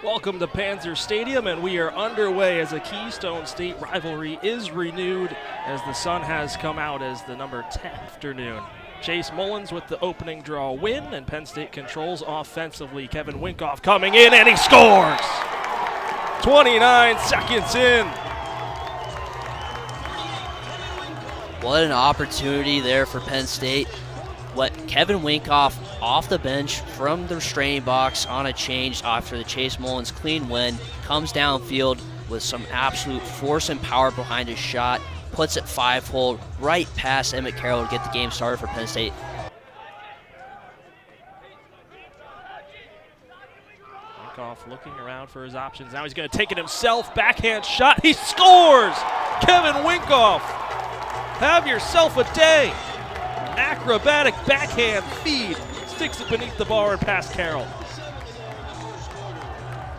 Welcome to Panzer Stadium, and we are underway as a Keystone State rivalry is renewed as the sun has come out as the number 10 afternoon. Chase Mullins with the opening draw win, and Penn State controls offensively. Kevin Winkoff coming in, and he scores! 29 seconds in. What an opportunity there for Penn State. What Kevin Winkoff off the bench from the restraining box on a change after the Chase Mullins clean win, comes downfield with some absolute force and power behind his shot, puts it 5-hole right past Emmett Carroll to get the game started for Penn State. Winkoff looking around for his options. Now he's going to take it himself. Backhand shot. He scores! Kevin Winkoff, have yourself a day. Acrobatic backhand feed. Sticks it beneath the bar and past Carroll.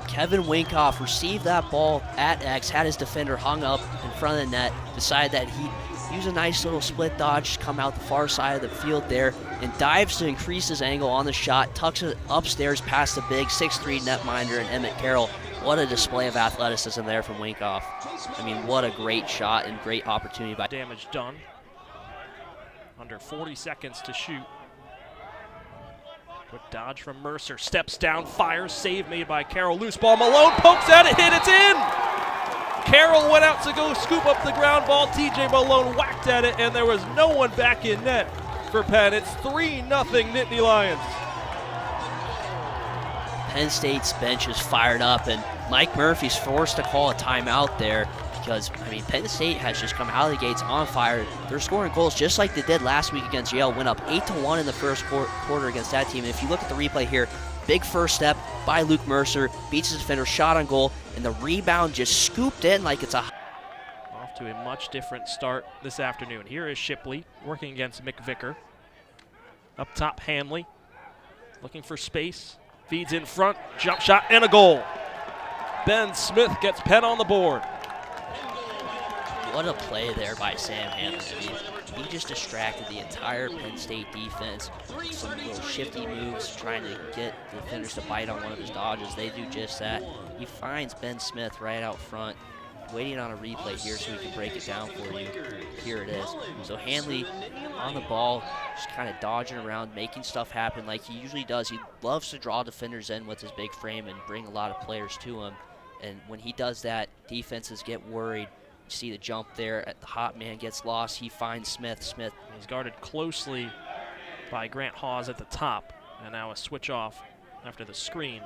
Kevin Winkoff received that ball at X, had his defender hung up in front of the net, decided that he'd use a nice little split dodge, come out the far side of the field there, and dives to increase his angle on the shot, tucks it upstairs past the big 6'3" netminder and Emmett Carroll. What a display of athleticism there from Winkoff. I mean, what a great shot and great opportunity by damage done. Under 40 seconds to shoot. Quick dodge from Mercer, steps down, fires, save made by Carroll. Loose ball, Malone pokes at it, hit, it's in! Carroll went out to go scoop up the ground ball. TJ Malone whacked at it, and there was no one back in net for Penn. It's 3-0 Nittany Lions. Penn State's bench is fired up, and Mike Murphy's forced to call a timeout there because, I mean, Penn State has just come out of the gates on fire. They're scoring goals just like they did last week against Yale. Went up 8-1 in the first quarter against that team. And if you look at the replay here, big first step by Luke Mercer, beats his defender, shot on goal, and the rebound just scooped in like it's a... Off to a much different start this afternoon. Here is Shipley working against McVicker. Up top, Hanley looking for space. Feeds in front, jump shot, and a goal. Ben Smith gets Penn on the board. What a play there by Sam Hanley. I mean, he just distracted the entire Penn State defense with some little shifty moves, trying to get the defenders to bite on one of his dodges. They do just that. He finds Ben Smith right out front, waiting on a replay here so we can break it down for you. Here it is. So Hanley on the ball, just kind of dodging around, making stuff happen like he usually does. He loves to draw defenders in with his big frame and bring a lot of players to him. And when he does that, defenses get worried. You see the jump there, the hot man gets lost, he finds Smith. He's guarded closely by Grant Hawes at the top, and now a switch off after the screen.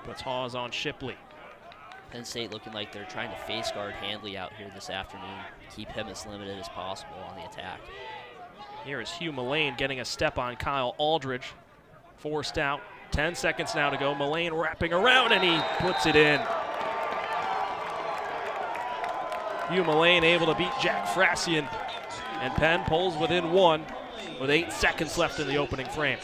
Puts Hawes on Shipley. Penn State looking like they're trying to face guard Handley out here this afternoon, keep him as limited as possible on the attack. Here is Hugh Mullane getting a step on Kyle Aldridge. Forced out, 10 seconds now to go. Mullane wrapping around, and he puts it in. Hugh Mullane able to beat Jack Frassian, and Penn pulls within one with 8 seconds left in the opening frame.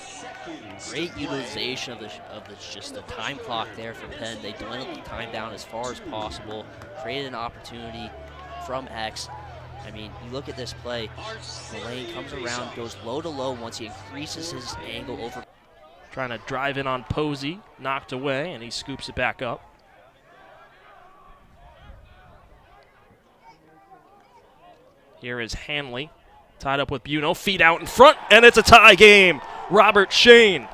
Great utilization of just the time clock there for Penn. They dwindled the time down as far as possible, created an opportunity from X. I mean, you look at this play, Mullane comes around, goes low to low once he increases his angle over. Trying to drive in on Posey, knocked away, and he scoops it back up. Here is Hanley, tied up with Buno, feet out in front, and it's a tie game. Robert Shane.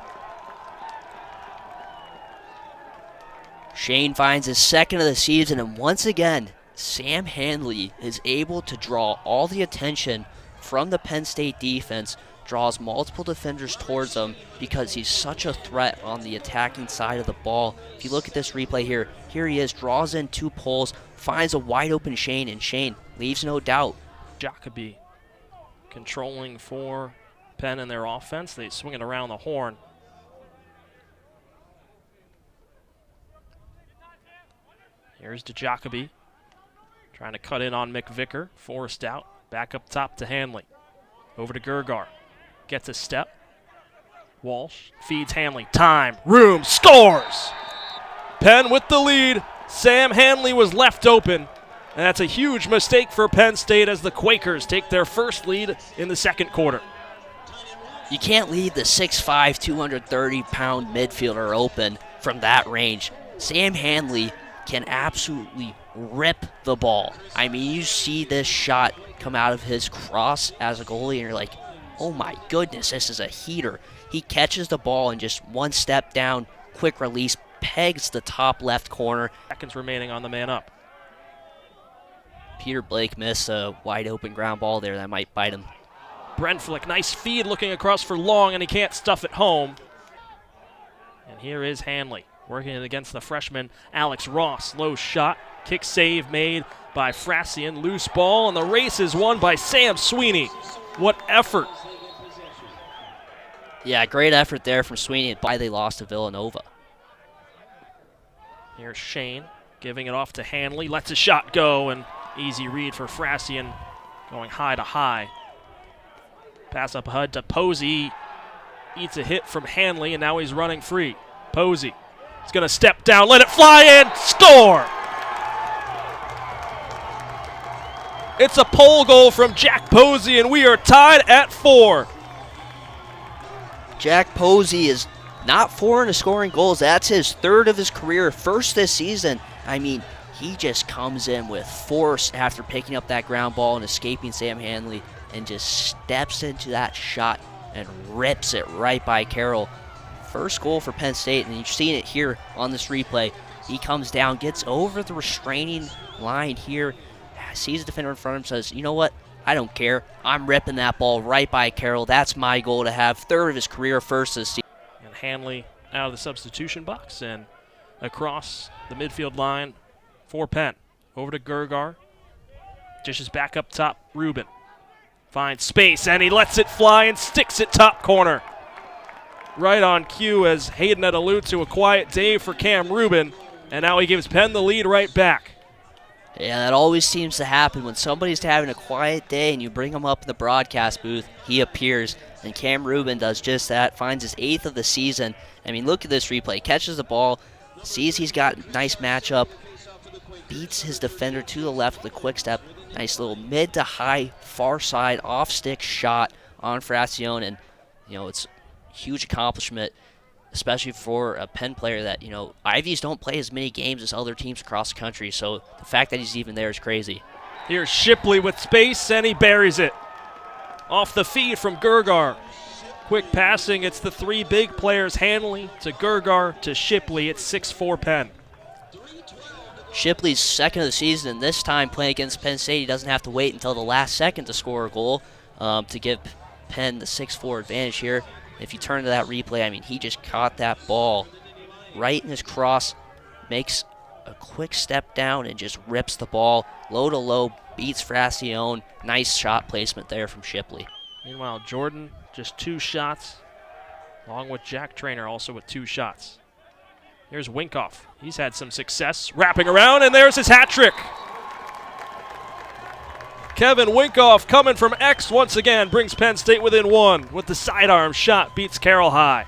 Shane finds his second of the season, and once again, Sam Hanley is able to draw all the attention from the Penn State defense, draws multiple defenders towards him because he's such a threat on the attacking side of the ball. If you look at this replay here, here he is, draws in 2 pulls, finds a wide open Shane, and Shane leaves no doubt. Jacoby controlling for Penn in their offense. They swing it around the horn. Here's to Jacoby, trying to cut in on McVicker, forced out. Back up top to Hanley. Over to Gergar. Gets a step. Walsh feeds Hanley. Time. Room. Scores! Penn with the lead. Sam Hanley was left open. And that's a huge mistake for Penn State as the Quakers take their first lead in the second quarter. You can't leave the 6'5", 230-pound midfielder open from that range. Sam Hanley can absolutely rip the ball. I mean, you see this shot come out of his cross as a goalie, and you're like, oh my goodness, this is a heater. He catches the ball and just one step down, quick release, pegs the top left corner. Seconds remaining on the man up. Peter Blake missed a wide open ground ball there that might bite him. Brentflick, nice feed looking across for Long, and he can't stuff it home. And here is Hanley working it against the freshman Alex Ross. Low shot, kick save made by Frassian. Loose ball, and the race is won by Sam Sweeney. What effort. Yeah, great effort there from Sweeney, and why they lost to Villanova. Here's Shane giving it off to Hanley. Lets a shot go, and easy read for Frassian going high to high. Pass up ahead to Posey. Eats a hit from Hanley, and now he's running free. Posey is going to step down, let it fly in, score! It's a pole goal from Jack Posey, and we are tied at 4. Jack Posey is not foreign to scoring goals. That's his third of his career, first this season. I mean, he just comes in with force after picking up that ground ball and escaping Sam Hanley, and just steps into that shot and rips it right by Carroll. First goal for Penn State, and you've seen it here on this replay. He comes down, gets over the restraining line here, sees the defender in front of him, says, you know what, I don't care. I'm ripping that ball right by Carroll. That's my goal to have. Third of his career, first this season. And Hanley out of the substitution box and across the midfield line for Penn. Over to Gergar. Dishes back up top, Rubin. Finds space, and he lets it fly and sticks it top corner. Right on cue, as Hayden had alluded to, a quiet day for Cam Rubin, and now he gives Penn the lead right back. Yeah, that always seems to happen. When somebody's having a quiet day and you bring him up in the broadcast booth, he appears, and Cam Rubin does just that, finds his 8th of the season. I mean, look at this replay. Catches the ball, sees he's got a nice matchup, beats his defender to the left with a quick step. Nice little mid to high far side off stick shot on Frassione, and it's a huge accomplishment, especially for a Penn player that Ivies don't play as many games as other teams across the country. So the fact that he's even there is crazy. Here's Shipley with space, and he buries it off the feed from Gergar. Quick passing. It's the 3 big players: Hanley to Gergar to Shipley. It's 6-4 Penn. Shipley's second of the season, and this time playing against Penn State, he doesn't have to wait until the last second to score a goal to give Penn the 6-4 advantage here. If you turn to that replay, I mean, he just caught that ball right in his cross, makes a quick step down, and just rips the ball low to low, beats Frassione. Nice shot placement there from Shipley. Meanwhile, Jordan just 2 shots, along with Jack Trainer also with 2 shots. Here's Winkoff. He's had some success wrapping around, and there's his hat trick. Kevin Winkoff coming from X once again brings Penn State within 1 with the sidearm shot, beats Carroll high.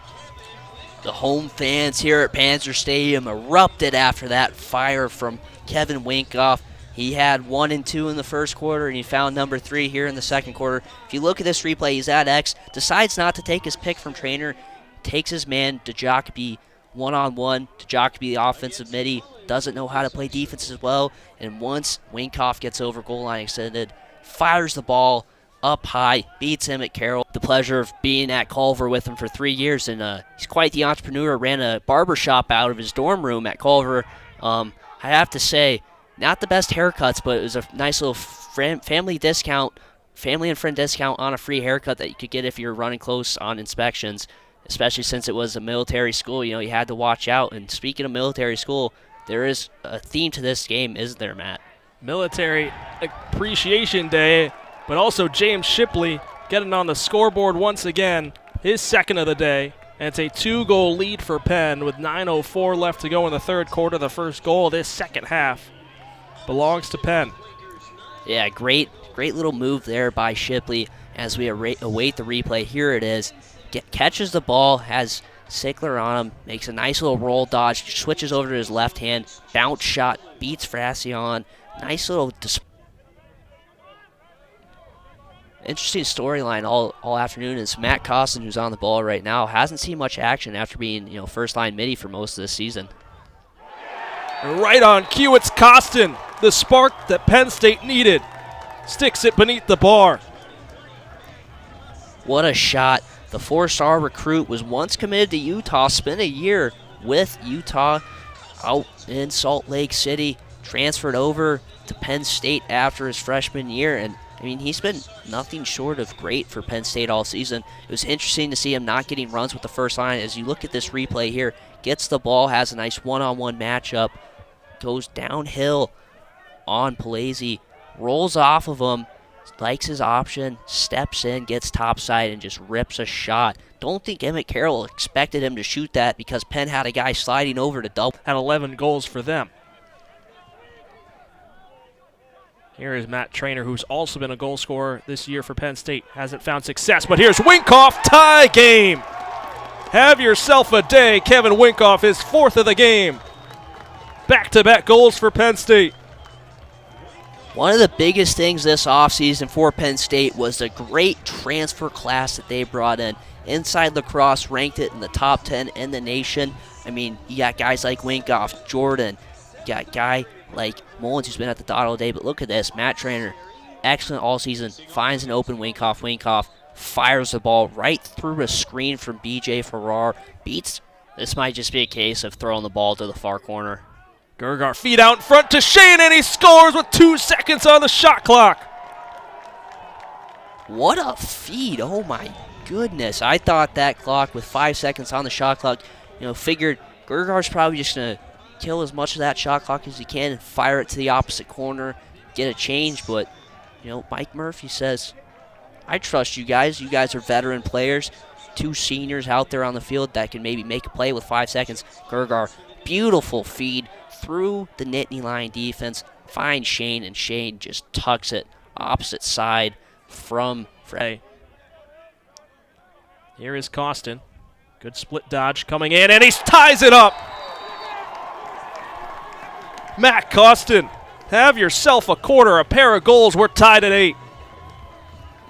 The home fans here at Panzer Stadium erupted after that fire from Kevin Winkoff. He had 1 and 2 in the first quarter, and he found number 3 here in the second quarter. If you look at this replay, he's at X, decides not to take his pick from Trainer, takes his man to Jacoby one-on-one. To Jacoby, the offensive midi, doesn't know how to play defense as well, and once Winkoff gets over goal line extended, fires the ball up high, beats him at Carroll. The pleasure of being at Culver with him for 3 years, and he's quite the entrepreneur. Ran a barber shop out of his dorm room at Culver. I have to say, not the best haircuts, but it was a nice little family discount, family and friend discount on a free haircut that you could get if you're running close on inspections, especially since it was a military school. You had to watch out. And speaking of military school, there is a theme to this game, isn't there, Matt? Military Appreciation Day, but also James Shipley getting on the scoreboard once again, his second of the day. And it's a 2-goal lead for Penn with 9:04 left to go in the third quarter. The first goal of this second half belongs to Penn. Yeah, great little move there by Shipley as we await the replay. Here it is. Catches the ball, has Sickler on him, makes a nice little roll dodge, switches over to his left hand, bounce shot, beats Frassione. Nice little Interesting storyline all afternoon is Matt Costen, who's on the ball right now, hasn't seen much action after being first-line midi for most of the season. Right on cue, it's Costen, the spark that Penn State needed. Sticks it beneath the bar. What a shot. The four-star recruit was once committed to Utah, spent a year with Utah out in Salt Lake City, transferred over to Penn State after his freshman year, and I mean, he's been nothing short of great for Penn State all season. It was interesting to see him not getting runs with the first line. As you look at this replay here, gets the ball, has a nice one-on-one matchup, goes downhill on Palese, rolls off of him, likes his option, steps in, gets topside, and just rips a shot. Don't think Emmett Carroll expected him to shoot that because Penn had a guy sliding over to double. Had 11 goals for them. Here is Matt Trainer, who's also been a goal scorer this year for Penn State. Hasn't found success, but here's Winkoff, tie game. Have yourself a day. Kevin Winkoff, his fourth of the game. Back-to-back goals for Penn State. One of the biggest things this offseason for Penn State was the great transfer class that they brought in. Inside Lacrosse ranked it in the top 10 in the nation. I mean, you got guys like Winkoff, Jordan, you got a guy like Mullins, who's been at the dot all day, but look at this. Matt Trainer, excellent all season, finds an open Winkoff. Winkoff fires the ball right through a screen from B.J. Farrar. Beats. This might just be a case of throwing the ball to the far corner. Gergar feed out in front to Shane, and he scores with 2 seconds on the shot clock. What a feed. Oh, my goodness. I thought that clock with 5 seconds on the shot clock, figured Gergar's probably just going to kill as much of that shot clock as he can and fire it to the opposite corner, get a change. But, Mike Murphy says, I trust you guys. You guys are veteran players. 2 seniors out there on the field that can maybe make a play with 5 seconds. Gergar, beautiful feed through the Nittany Lion defense. Finds Shane, and Shane just tucks it opposite side from Frey. Here is Costen. Good split dodge coming in, and he ties it up. Matt Costen, have yourself a quarter, a pair of goals. We're tied at 8.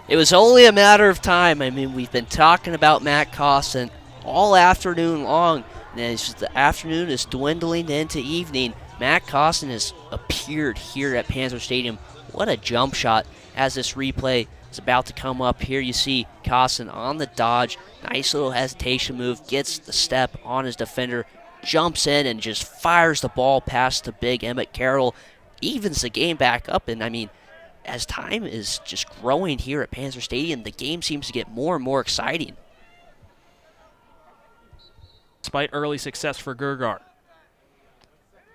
It was only a matter of time. I mean, we've been talking about Matt Costen all afternoon long, and as the afternoon is dwindling into evening, Matt Costen has appeared here at Panzer Stadium. What a jump shot. As this replay is about to come up, here you see Costen on the dodge. Nice little hesitation move, gets the step on his defender, jumps in and just fires the ball past the big Emmett Carroll. Evens the game back up, and I mean, as time is just growing here at Panzer Stadium, the game seems to get more and more exciting. Despite early success for Gergar.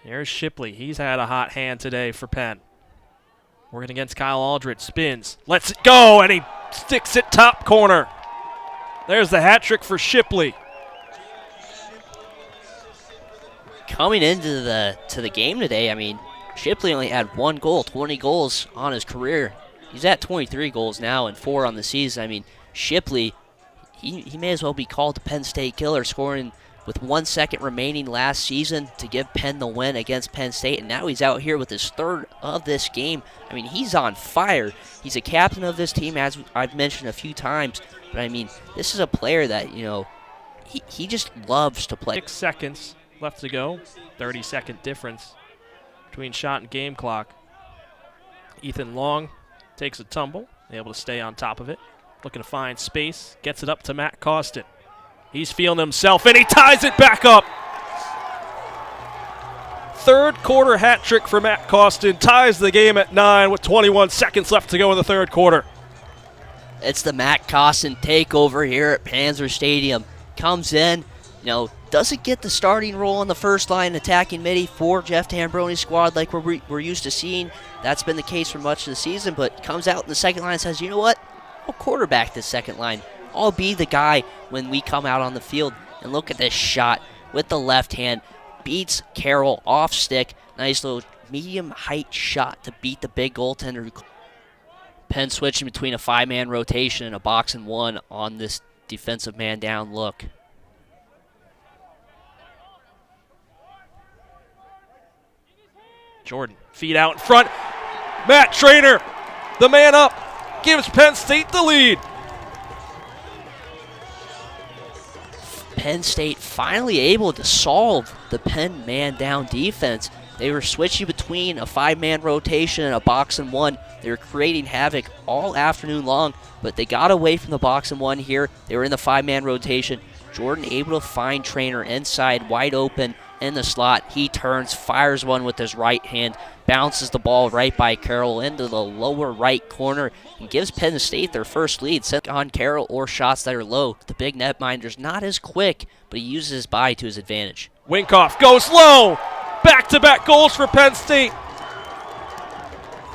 Here's Shipley. He's had a hot hand today for Penn. Working against Kyle Aldridge. Spins. Lets it go, and he sticks it top corner. There's the hat trick for Shipley. Coming into the game today, I mean, Shipley only had 1 goal, 20 goals on his career. He's at 23 goals now and 4 on the season. I mean, Shipley, he may as well be called the Penn State killer, scoring with 1 second remaining last season to give Penn the win against Penn State, and now he's out here with his 3rd of this game. I mean, he's on fire. He's a captain of this team, as I've mentioned a few times, but I mean, this is a player that, he just loves to play. 6 seconds left to go. 30-second difference between shot and game clock. Ethan Long takes a tumble, able to stay on top of it. Looking to find space, gets it up to Matt Costen. He's feeling himself, and he ties it back up. 3rd quarter hat trick for Matt Costen. Ties the game at 9 with 21 seconds left to go in the 3rd quarter. It's the Matt Costen takeover here at Panzer Stadium. Comes in, doesn't get the starting role on the first line attacking midi for Jeff Tambroni's squad like we're used to seeing. That's been the case for much of the season, but comes out in the second line and says, you know what? I'll quarterback this second line. I'll be the guy when we come out on the field. And look at this shot with the left hand. Beats Carroll off stick. Nice little medium height shot to beat the big goaltender. Penn switching between a 5-man rotation and a box and 1 on this defensive man down look. Jordan, feed out in front. Matt Trainer, the man up. gives Penn State the lead. Penn State finally able to solve the Penn man-down defense. They were switching between a 5-man rotation and a box and one. They were creating havoc all afternoon long, but they got away from the box and one here. They were in the 5-man rotation. Jordan able to find Trainer inside, wide open in the slot. He turns, fires one with his right hand, bounces the ball right by Carroll into the lower right corner, and gives Penn State their first lead. Set on Carroll or shots that are low. The big netminder's not as quick, but he uses his body to his advantage. Winkoff goes low. Back-to-back goals for Penn State.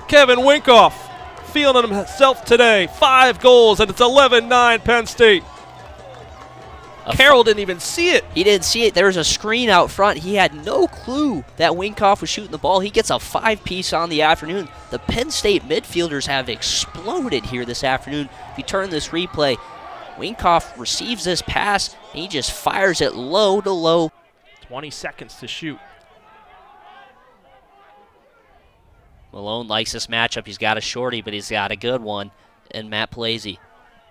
Kevin Winkoff feeling himself today. 5 goals, and it's 11-9 Penn State. Carroll didn't even see it. He didn't see it. There was a screen out front. He had no clue that Winkoff was shooting the ball. He gets a 5-piece on the afternoon. The Penn State midfielders have exploded here this afternoon. If you turn this replay, Winkoff receives this pass, and he just fires it low to low. 20 seconds to shoot. Malone likes this matchup. He's got a shorty, but he's got a good one, and Matt Palese.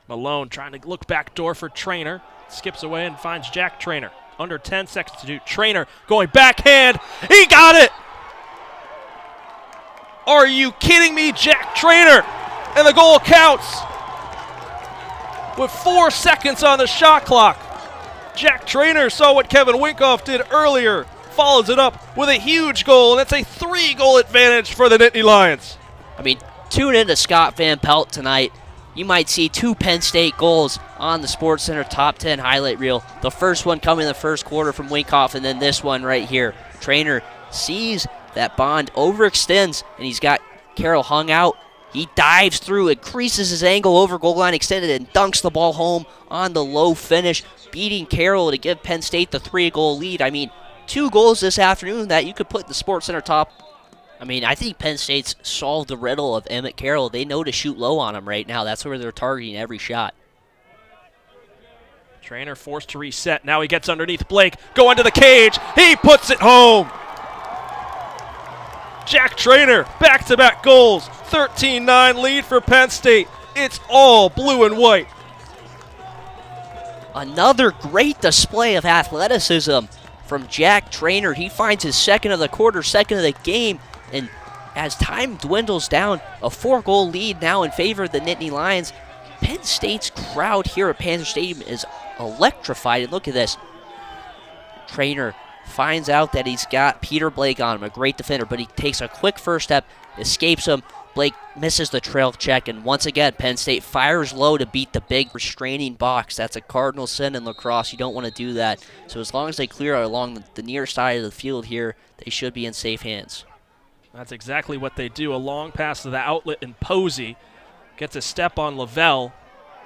Malone trying to look back door for Trainer. Skips away and finds Jack Trainer. Under 10 seconds to do. Trainer going backhand. He got it! Are you kidding me? Jack Trainer! And the goal counts with 4 seconds on the shot clock. Jack Trainer saw what Kevin Winkoff did earlier. Follows it up with a huge goal, and it's a 3-goal advantage for the Nittany Lions. I mean, tune in to Scott Van Pelt tonight. You might see 2 Penn State goals on the SportsCenter Top 10 highlight reel. The first one coming in the first quarter from Winkoff, and then this one right here. Trainer sees that Bond overextends, and he's got Carroll hung out. He dives through, increases his angle over goal line extended, and dunks the ball home on the low finish, beating Carroll to give Penn State the 3-goal lead. I mean, 2 goals this afternoon that you could put in the SportsCenter top. I mean, I think Penn State's solved the riddle of Emmett Carroll. They know to shoot low on him right now. That's where they're targeting every shot. Trainer forced to reset. Now he gets underneath Blake. Go into the cage. He puts it home. Jack Trainer, back-to-back goals. 13-9 lead for Penn State. It's all blue and white. Another great display of athleticism from Jack Trainer. He finds his second of the quarter, second of the game, and as time dwindles down, a 4-goal lead now in favor of the Nittany Lions. Penn State's crowd here at Panther Stadium is electrified, and look at this. Trainer finds out that he's got Peter Blake on him, a great defender, but he takes a quick first step, escapes him. Blake misses the trail check, and once again, Penn State fires low to beat the big restraining box. That's a cardinal sin in lacrosse. You don't want to do that. So as long as they clear along the near side of the field here, they should be in safe hands. That's exactly what they do. A long pass to the outlet, and Posey gets a step on Lavelle.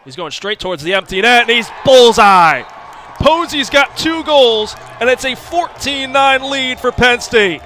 He's going straight towards the empty net, and he's bullseye. Posey's got 2 goals, and it's a 14-9 lead for Penn State.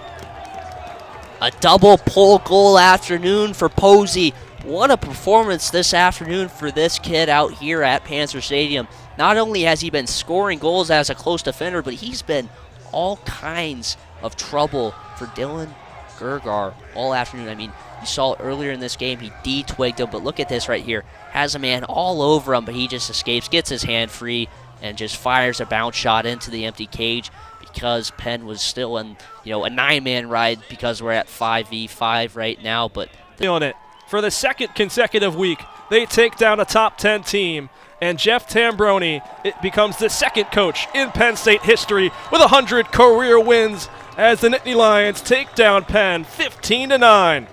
A double pull goal afternoon for Posey. What a performance this afternoon for this kid out here at Panther Stadium. Not only has he been scoring goals as a close defender, but he's been all kinds of trouble for Dylan Gergar all afternoon. I mean, you saw earlier in this game, he de-twigged him, but look at this right here. Has a man all over him, but he just escapes, gets his hand free, and just fires a bounce shot into the empty cage because Penn was still in, a 9-man ride because we're at 5v5 right now. But feeling it. For the second consecutive week, they take down a top 10 team, and Jeff Tambroni becomes the second coach in Penn State history with 100 career wins as the Nittany Lions take down Penn 15-9.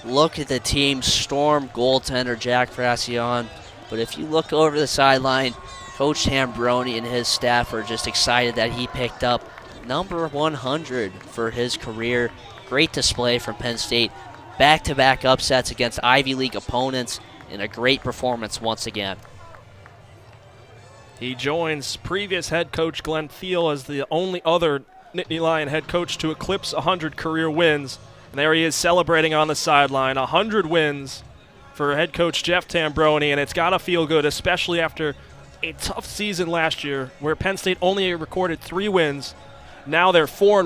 Look at the team storm goaltender Jack Fracion. But if you look over the sideline, Coach Tambroni and his staff are just excited that he picked up number 100 for his career. Great display from Penn State. Back-to-back upsets against Ivy League opponents, and a great performance once again. He joins previous head coach Glenn Thiel as the only other Nittany Lion head coach to eclipse 100 career wins. And there he is celebrating on the sideline. 100 wins for head coach Jeff Tambroni, and it's got to feel good, especially after a tough season last year where Penn State only recorded 3 wins. Now they're 4-1.